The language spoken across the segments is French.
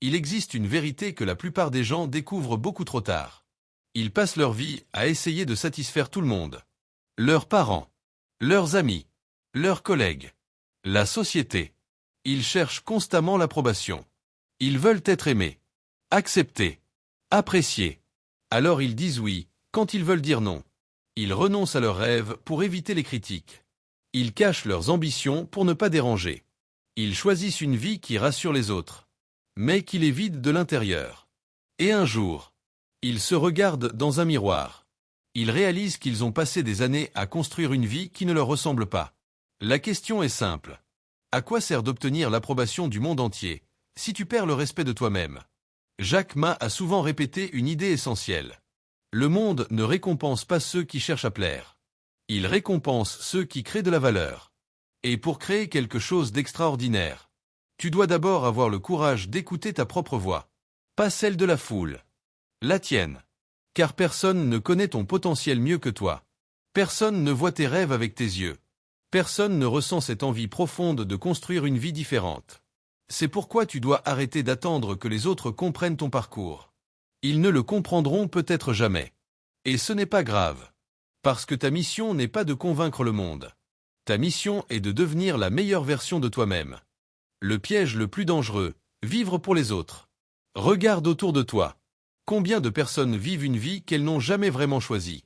Il existe une vérité que la plupart des gens découvrent beaucoup trop tard. Ils passent leur vie à essayer de satisfaire tout le monde. Leurs parents, leurs amis, leurs collègues, la société. Ils cherchent constamment l'approbation. Ils veulent être aimés, acceptés, appréciés. Alors ils disent oui, quand ils veulent dire non. Ils renoncent à leurs rêves pour éviter les critiques. Ils cachent leurs ambitions pour ne pas déranger. Ils choisissent une vie qui rassure les autres, mais qui les vide de l'intérieur. Et un jour, ils se regardent dans un miroir. Ils réalisent qu'ils ont passé des années à construire une vie qui ne leur ressemble pas. La question est simple. À quoi sert d'obtenir l'approbation du monde entier, si tu perds le respect de toi-même? Jack Ma a souvent répété une idée essentielle. Le monde ne récompense pas ceux qui cherchent à plaire. Il récompense ceux qui créent de la valeur. Et pour créer quelque chose d'extraordinaire, tu dois d'abord avoir le courage d'écouter ta propre voix, pas celle de la foule. La tienne. Car personne ne connaît ton potentiel mieux que toi. Personne ne voit tes rêves avec tes yeux. Personne ne ressent cette envie profonde de construire une vie différente. C'est pourquoi tu dois arrêter d'attendre que les autres comprennent ton parcours. Ils ne le comprendront peut-être jamais. Et ce n'est pas grave. Parce que ta mission n'est pas de convaincre le monde. Ta mission est de devenir la meilleure version de toi-même. Le piège le plus dangereux, vivre pour les autres. Regarde autour de toi. Combien de personnes vivent une vie qu'elles n'ont jamais vraiment choisie?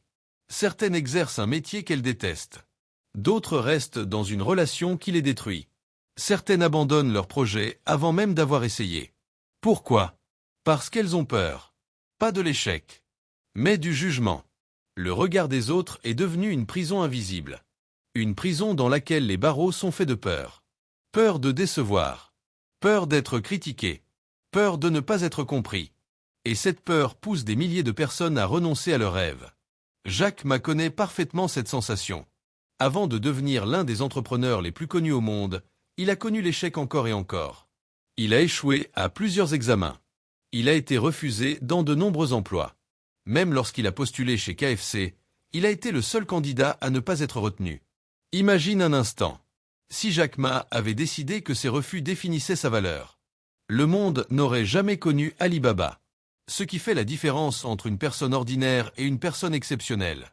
Certaines exercent un métier qu'elles détestent. D'autres restent dans une relation qui les détruit. Certaines abandonnent leur projet avant même d'avoir essayé. Pourquoi? Parce qu'elles ont peur. Pas de l'échec, mais du jugement. Le regard des autres est devenu une prison invisible. Une prison dans laquelle les barreaux sont faits de peur. Peur de décevoir. Peur d'être critiqué. Peur de ne pas être compris. Et cette peur pousse des milliers de personnes à renoncer à leurs rêves. Jack Ma connaît parfaitement cette sensation. Avant de devenir l'un des entrepreneurs les plus connus au monde, il a connu l'échec encore et encore. Il a échoué à plusieurs examens. Il a été refusé dans de nombreux emplois. Même lorsqu'il a postulé chez KFC, il a été le seul candidat à ne pas être retenu. Imagine un instant. Si Jack Ma avait décidé que ses refus définissaient sa valeur, le monde n'aurait jamais connu Alibaba. Ce qui fait la différence entre une personne ordinaire et une personne exceptionnelle.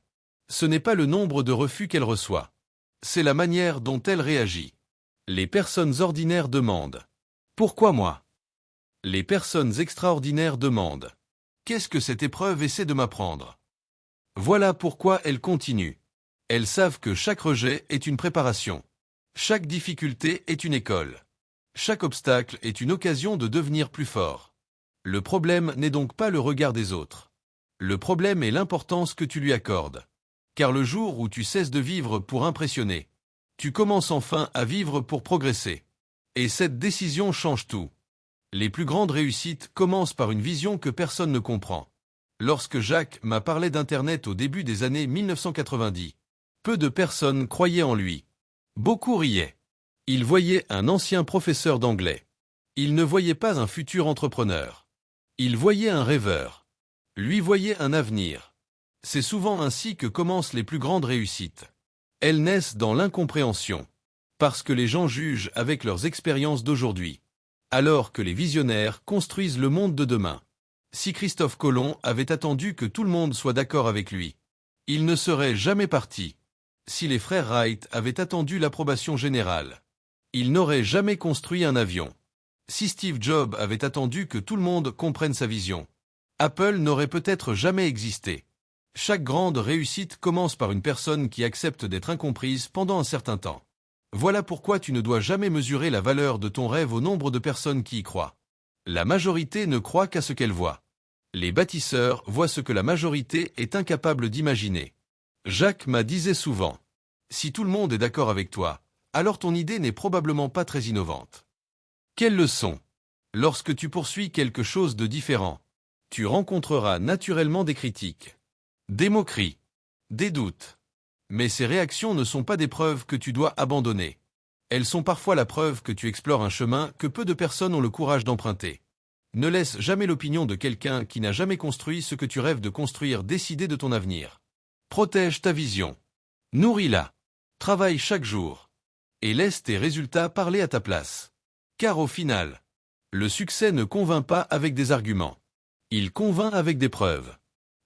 Ce n'est pas le nombre de refus qu'elle reçoit. C'est la manière dont elle réagit. Les personnes ordinaires demandent « Pourquoi moi ?» Les personnes extraordinaires demandent « Qu'est-ce que cette épreuve essaie de m'apprendre ?» Voilà pourquoi elles continuent. Elles savent que chaque rejet est une préparation. Chaque difficulté est une école. Chaque obstacle est une occasion de devenir plus fort. Le problème n'est donc pas le regard des autres. Le problème est l'importance que tu lui accordes. Car le jour où tu cesses de vivre pour impressionner, tu commences enfin à vivre pour progresser. Et cette décision change tout. Les plus grandes réussites commencent par une vision que personne ne comprend. Lorsque Jack Ma parlait d'Internet au début des années 1990, peu de personnes croyaient en lui. Beaucoup riaient. Ils voyaient un ancien professeur d'anglais. Ils ne voyaient pas un futur entrepreneur. Ils voyaient un rêveur. Lui voyait un avenir. C'est souvent ainsi que commencent les plus grandes réussites. Elles naissent dans l'incompréhension. Parce que les gens jugent avec leurs expériences d'aujourd'hui. Alors que les visionnaires construisent le monde de demain. Si Christophe Colomb avait attendu que tout le monde soit d'accord avec lui, il ne serait jamais parti. Si les frères Wright avaient attendu l'approbation générale, ils n'auraient jamais construit un avion. Si Steve Jobs avait attendu que tout le monde comprenne sa vision, Apple n'aurait peut-être jamais existé. Chaque grande réussite commence par une personne qui accepte d'être incomprise pendant un certain temps. Voilà pourquoi tu ne dois jamais mesurer la valeur de ton rêve au nombre de personnes qui y croient. La majorité ne croit qu'à ce qu'elle voit. Les bâtisseurs voient ce que la majorité est incapable d'imaginer. Jack Ma disait souvent, « Si tout le monde est d'accord avec toi, alors ton idée n'est probablement pas très innovante. » Quelle leçon! Lorsque tu poursuis quelque chose de différent, tu rencontreras naturellement des critiques, des moqueries, des doutes. Mais ces réactions ne sont pas des preuves que tu dois abandonner. Elles sont parfois la preuve que tu explores un chemin que peu de personnes ont le courage d'emprunter. Ne laisse jamais l'opinion de quelqu'un qui n'a jamais construit ce que tu rêves de construire décider de ton avenir. Protège ta vision. Nourris-la. Travaille chaque jour. Et laisse tes résultats parler à ta place. Car au final, Le succès ne convainc pas avec des arguments. Il convainc avec des preuves.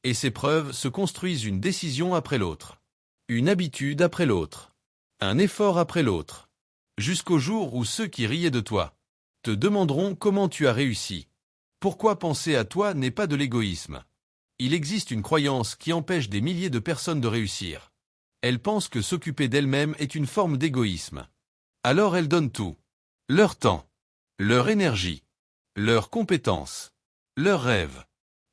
Et ces preuves se construisent une décision après l'autre. Une habitude après l'autre. Un effort après l'autre. Jusqu'au jour où ceux qui riaient de toi te demanderont comment tu as réussi. Pourquoi penser à toi n'est pas de l'égoïsme. Il existe une croyance qui empêche des milliers de personnes de réussir. Elles pensent que s'occuper d'elles-mêmes est une forme d'égoïsme. Alors elles donnent tout. Leur temps. Leur énergie. Leurs compétences. Leurs rêves.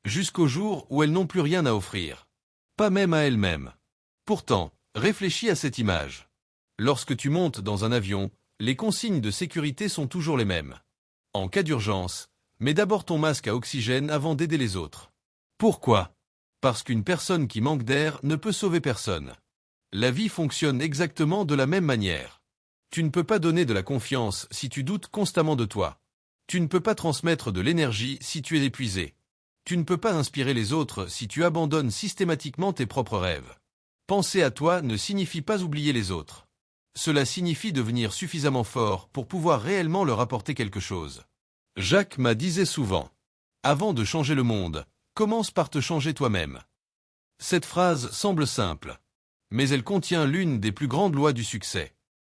Jusqu'au jour où elles n'ont plus rien à offrir. Pas même à elles-mêmes. Pourtant, réfléchis à cette image. Lorsque tu montes dans un avion, les consignes de sécurité sont toujours les mêmes. En cas d'urgence, mets d'abord ton masque à oxygène avant d'aider les autres. Pourquoi? Parce qu'une personne qui manque d'air ne peut sauver personne. La vie fonctionne exactement de la même manière. Tu ne peux pas donner de la confiance si tu doutes constamment de toi. Tu ne peux pas transmettre de l'énergie si tu es épuisé. Tu ne peux pas inspirer les autres si tu abandonnes systématiquement tes propres rêves. Penser à toi ne signifie pas oublier les autres. Cela signifie devenir suffisamment fort pour pouvoir réellement leur apporter quelque chose. Jack Ma disait souvent, « Avant de changer le monde, commence par te changer toi-même. » Cette phrase semble simple, mais elle contient l'une des plus grandes lois du succès.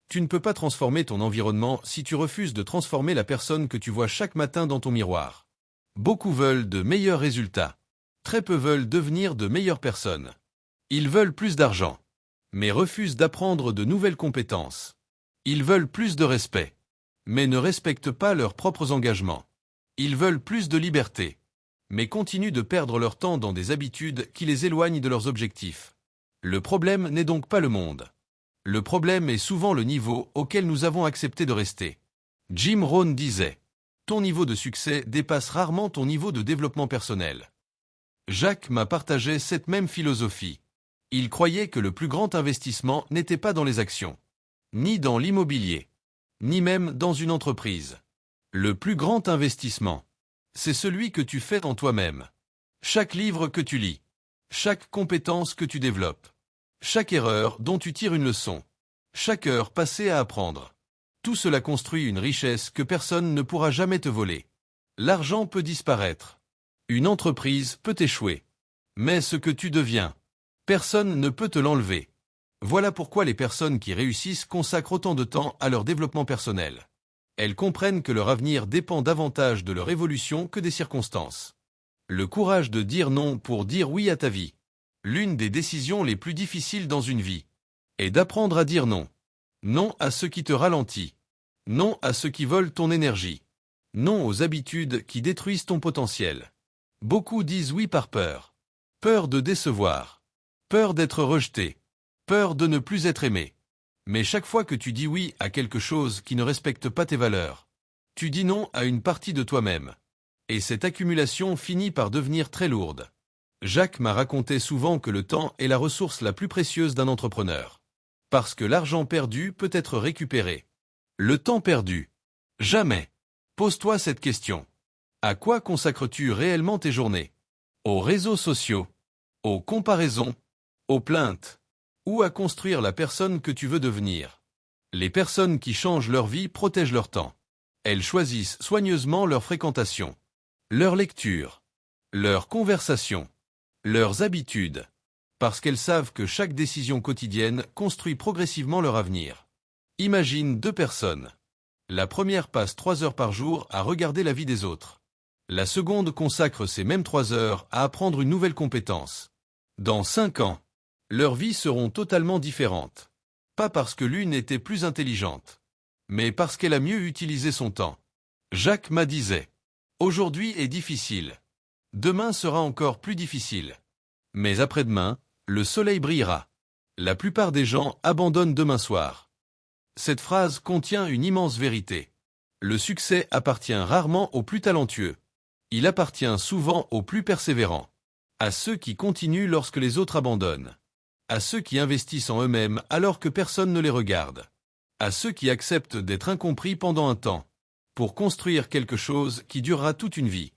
Tu ne peux pas transformer ton environnement si tu refuses de transformer la personne que tu vois chaque matin dans ton miroir. Beaucoup veulent de meilleurs résultats. Très peu veulent devenir de meilleures personnes. Ils veulent plus d'argent, mais refusent d'apprendre de nouvelles compétences. Ils veulent plus de respect, mais ne respectent pas leurs propres engagements. Ils veulent plus de liberté, mais continuent de perdre leur temps dans des habitudes qui les éloignent de leurs objectifs. Le problème n'est donc pas le monde. Le problème est souvent le niveau auquel nous avons accepté de rester. Jim Rohn disait, « Ton niveau de succès dépasse rarement ton niveau de développement personnel. » Jack Ma partageait cette même philosophie. Il croyait que le plus grand investissement n'était pas dans les actions, ni dans l'immobilier, ni même dans une entreprise. Le plus grand investissement, c'est celui que tu fais en toi-même. Chaque livre que tu lis, chaque compétence que tu développes, chaque erreur dont tu tires une leçon, chaque heure passée à apprendre. Tout cela construit une richesse que personne ne pourra jamais te voler. L'argent peut disparaître. Une entreprise peut échouer. Mais ce que tu deviens, personne ne peut te l'enlever. Voilà pourquoi les personnes qui réussissent consacrent autant de temps à leur développement personnel. Elles comprennent que leur avenir dépend davantage de leur évolution que des circonstances. Le courage de dire non pour dire oui à ta vie. L'une des décisions les plus difficiles dans une vie est d'apprendre à dire non. Non à ce qui te ralentit. Non à ceux qui volent ton énergie. Non aux habitudes qui détruisent ton potentiel. Beaucoup disent oui par peur. Peur de décevoir. Peur d'être rejeté. Peur de ne plus être aimé. Mais chaque fois que tu dis oui à quelque chose qui ne respecte pas tes valeurs, tu dis non à une partie de toi-même. Et cette accumulation finit par devenir très lourde. Jack m'a raconté souvent que le temps est la ressource la plus précieuse d'un entrepreneur. Parce que l'argent perdu peut être récupéré. Le temps perdu. Jamais. Pose-toi cette question. À quoi consacres-tu réellement tes journées? Aux réseaux sociaux? Aux comparaisons? Aux plaintes? Ou à construire la personne que tu veux devenir? Les personnes qui changent leur vie protègent leur temps. Elles choisissent soigneusement leur fréquentation, leur lecture, leur conversation, leurs habitudes, parce qu'elles savent que chaque décision quotidienne construit progressivement leur avenir. Imagine deux personnes. La première passe 3 heures par jour à regarder la vie des autres. La seconde consacre ces mêmes 3 heures à apprendre une nouvelle compétence. Dans 5 ans, leurs vies seront totalement différentes. Pas parce que l'une était plus intelligente, mais parce qu'elle a mieux utilisé son temps. Jack Ma disait, « Aujourd'hui est difficile. Demain sera encore plus difficile. Mais après-demain, le soleil brillera. » La plupart des gens abandonnent demain soir. Cette phrase contient une immense vérité. Le succès appartient rarement aux plus talentueux. Il appartient souvent aux plus persévérants. À ceux qui continuent lorsque les autres abandonnent. À ceux qui investissent en eux-mêmes alors que personne ne les regarde. À ceux qui acceptent d'être incompris pendant un temps. Pour construire quelque chose qui durera toute une vie.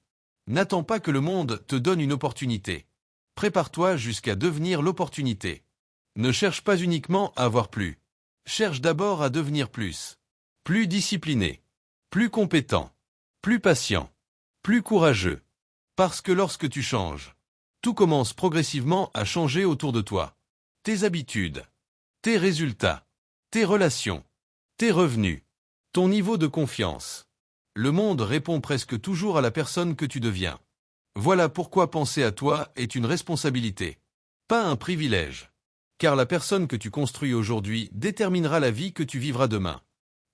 N'attends pas que le monde te donne une opportunité. Prépare-toi jusqu'à devenir l'opportunité. Ne cherche pas uniquement à avoir plus. Cherche d'abord à devenir plus. Plus discipliné. Plus compétent. plus patient, plus courageux. Parce que lorsque tu changes, tout commence progressivement à changer autour de toi. Tes habitudes, tes résultats, tes relations, tes revenus, ton niveau de confiance. Le monde répond presque toujours à la personne que tu deviens. Voilà pourquoi penser à toi est une responsabilité, pas un privilège. Car la personne que tu construis aujourd'hui déterminera la vie que tu vivras demain.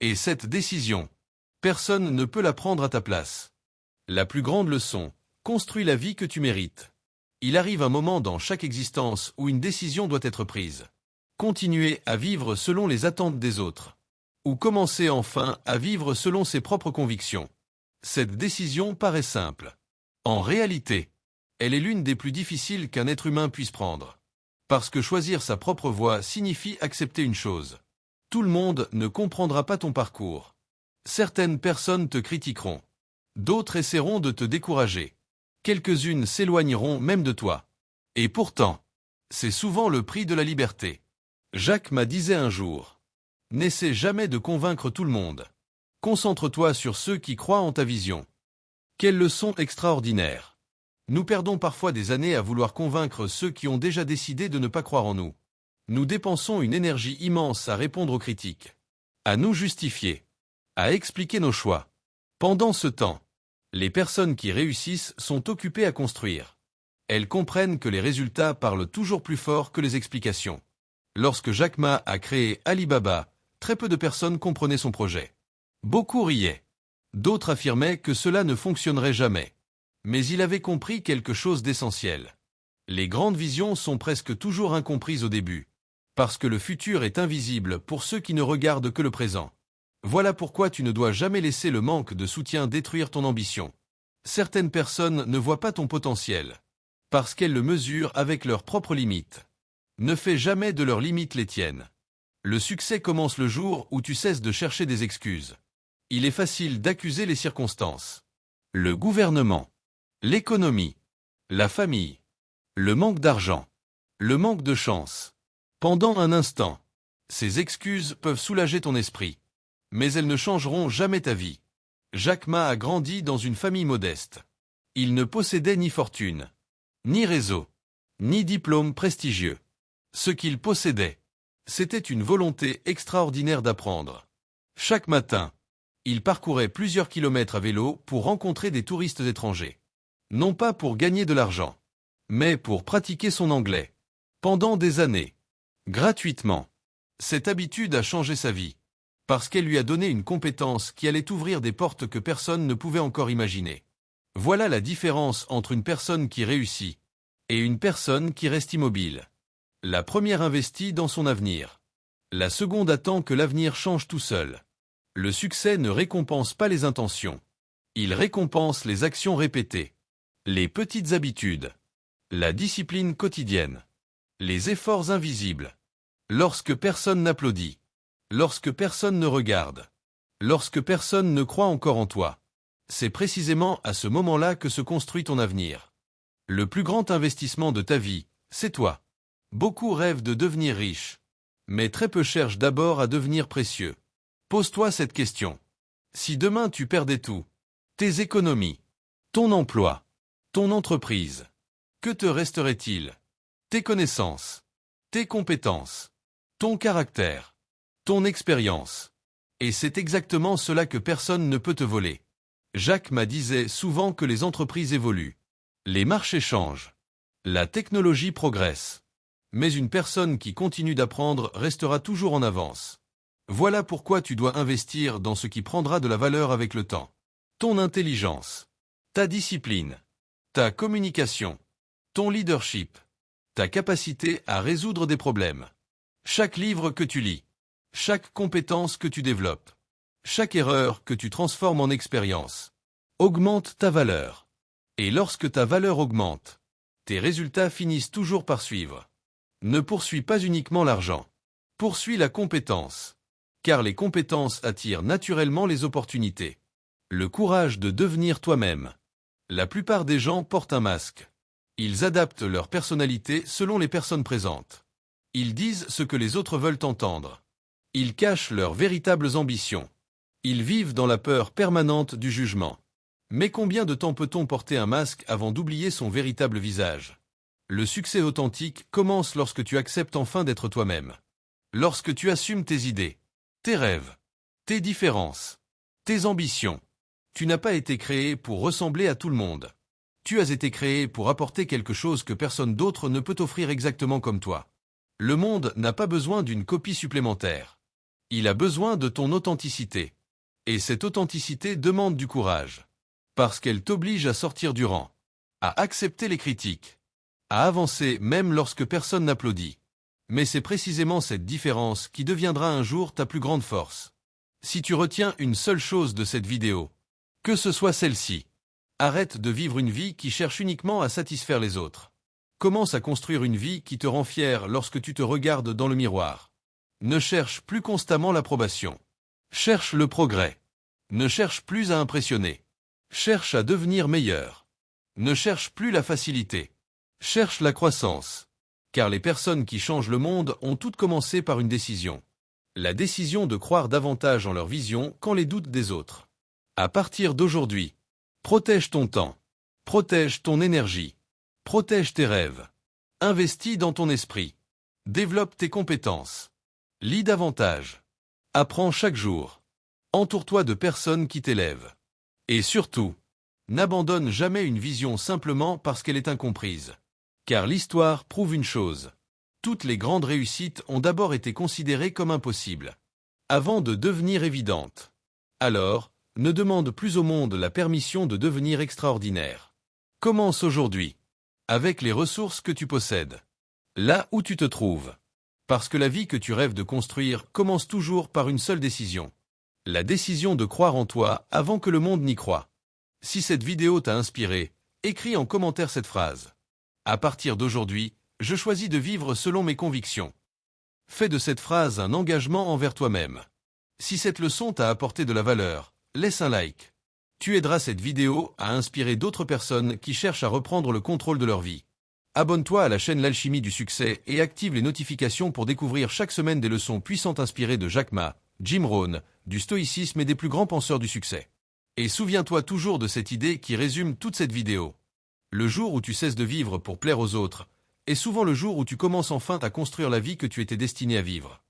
Et cette décision, personne ne peut la prendre à ta place. La plus grande leçon, construis la vie que tu mérites. Il arrive un moment dans chaque existence où une décision doit être prise. Continuer à vivre selon les attentes des autres. Ou commencer enfin à vivre selon ses propres convictions. Cette décision paraît simple. En réalité, elle est l'une des plus difficiles qu'un être humain puisse prendre. Parce que choisir sa propre voie signifie accepter une chose. Tout le monde ne comprendra pas ton parcours. Certaines personnes te critiqueront. D'autres essaieront de te décourager. Quelques-unes s'éloigneront même de toi. Et pourtant, c'est souvent le prix de la liberté. Jacques Ma disait un jour, « N'essaie jamais de convaincre tout le monde. Concentre-toi sur ceux qui croient en ta vision. » Quelle leçon extraordinaire! Nous perdons parfois des années à vouloir convaincre ceux qui ont déjà décidé de ne pas croire en nous. Nous dépensons une énergie immense à répondre aux critiques, à nous justifier, à expliquer nos choix. Pendant ce temps, les personnes qui réussissent sont occupées à construire. Elles comprennent que les résultats parlent toujours plus fort que les explications. Lorsque Jack Ma a créé Alibaba, très peu de personnes comprenaient son projet. Beaucoup riaient. D'autres affirmaient que cela ne fonctionnerait jamais. Mais il avait compris quelque chose d'essentiel. Les grandes visions sont presque toujours incomprises au début. Parce que le futur est invisible pour ceux qui ne regardent que le présent. Voilà pourquoi tu ne dois jamais laisser le manque de soutien détruire ton ambition. Certaines personnes ne voient pas ton potentiel. Parce qu'elles le mesurent avec leurs propres limites. Ne fais jamais de leurs limites les tiennes. Le succès commence le jour où tu cesses de chercher des excuses. Il est facile d'accuser les circonstances. Le gouvernement. L'économie, la famille, le manque d'argent, le manque de chance. Pendant un instant, ces excuses peuvent soulager ton esprit. Mais elles ne changeront jamais ta vie. Jack Ma a grandi dans une famille modeste. Il ne possédait ni fortune, ni réseau, ni diplôme prestigieux. Ce qu'il possédait, c'était une volonté extraordinaire d'apprendre. Chaque matin, il parcourait plusieurs kilomètres à vélo pour rencontrer des touristes étrangers. Non pas pour gagner de l'argent, mais pour pratiquer son anglais. Pendant des années. Gratuitement. Cette habitude a changé sa vie. Parce qu'elle lui a donné une compétence qui allait ouvrir des portes que personne ne pouvait encore imaginer. Voilà la différence entre une personne qui réussit et une personne qui reste immobile. La première investit dans son avenir. La seconde attend que l'avenir change tout seul. Le succès ne récompense pas les intentions. Il récompense les actions répétées. Les petites habitudes. La discipline quotidienne. Les efforts invisibles. Lorsque personne n'applaudit. Lorsque personne ne regarde. Lorsque personne ne croit encore en toi. C'est précisément à ce moment-là que se construit ton avenir. Le plus grand investissement de ta vie, c'est toi. Beaucoup rêvent de devenir riches. Mais très peu cherchent d'abord à devenir précieux. Pose-toi cette question. Si demain tu perdais tout, tes économies, ton emploi, ton entreprise, que te resterait-il? Tes connaissances, tes compétences, ton caractère, ton expérience. Et c'est exactement cela que personne ne peut te voler. Jack Ma disait souvent que les entreprises évoluent. Les marchés changent. La technologie progresse. Mais une personne qui continue d'apprendre restera toujours en avance. Voilà pourquoi tu dois investir dans ce qui prendra de la valeur avec le temps. Ton intelligence, ta discipline, ta communication, ton leadership, ta capacité à résoudre des problèmes. Chaque livre que tu lis, chaque compétence que tu développes, chaque erreur que tu transformes en expérience, augmente ta valeur. Et lorsque ta valeur augmente, tes résultats finissent toujours par suivre. Ne poursuis pas uniquement l'argent. Poursuis la compétence. Car les compétences attirent naturellement les opportunités. Le courage de devenir toi-même. La plupart des gens portent un masque. Ils adaptent leur personnalité selon les personnes présentes. Ils disent ce que les autres veulent entendre. Ils cachent leurs véritables ambitions. Ils vivent dans la peur permanente du jugement. Mais combien de temps peut-on porter un masque avant d'oublier son véritable visage? Le succès authentique commence lorsque tu acceptes enfin d'être toi-même. Lorsque tu assumes tes idées, tes rêves, tes différences, tes ambitions. Tu n'as pas été créé pour ressembler à tout le monde. Tu as été créé pour apporter quelque chose que personne d'autre ne peut offrir exactement comme toi. Le monde n'a pas besoin d'une copie supplémentaire. Il a besoin de ton authenticité. Et cette authenticité demande du courage. Parce qu'elle t'oblige à sortir du rang, à accepter les critiques, à avancer même lorsque personne n'applaudit. Mais c'est précisément cette différence qui deviendra un jour ta plus grande force. Si tu retiens une seule chose de cette vidéo, que ce soit celle-ci, arrête de vivre une vie qui cherche uniquement à satisfaire les autres. Commence à construire une vie qui te rend fier lorsque tu te regardes dans le miroir. Ne cherche plus constamment l'approbation. Cherche le progrès. Ne cherche plus à impressionner. Cherche à devenir meilleur. Ne cherche plus la facilité. Cherche la croissance. Car les personnes qui changent le monde ont toutes commencé par une décision. La décision de croire davantage en leur vision qu'en les doutes des autres. À partir d'aujourd'hui, protège ton temps. Protège ton énergie. Protège tes rêves. Investis dans ton esprit. Développe tes compétences. Lis davantage. Apprends chaque jour. Entoure-toi de personnes qui t'élèvent. Et surtout, n'abandonne jamais une vision simplement parce qu'elle est incomprise. Car l'histoire prouve une chose. Toutes les grandes réussites ont d'abord été considérées comme impossibles, avant de devenir évidentes. Alors, ne demande plus au monde la permission de devenir extraordinaire. Commence aujourd'hui, avec les ressources que tu possèdes, là où tu te trouves. Parce que la vie que tu rêves de construire commence toujours par une seule décision. La décision de croire en toi avant que le monde n'y croie. Si cette vidéo t'a inspiré, écris en commentaire cette phrase. À partir d'aujourd'hui, je choisis de vivre selon mes convictions. Fais de cette phrase un engagement envers toi-même. Si cette leçon t'a apporté de la valeur, laisse un like. Tu aideras cette vidéo à inspirer d'autres personnes qui cherchent à reprendre le contrôle de leur vie. Abonne-toi à la chaîne L'Alchimie du Succès et active les notifications pour découvrir chaque semaine des leçons puissantes inspirées de Jack Ma, Jim Rohn, du stoïcisme et des plus grands penseurs du succès. Et souviens-toi toujours de cette idée qui résume toute cette vidéo. Le jour où tu cesses de vivre pour plaire aux autres, est souvent le jour où tu commences enfin à construire la vie que tu étais destiné à vivre.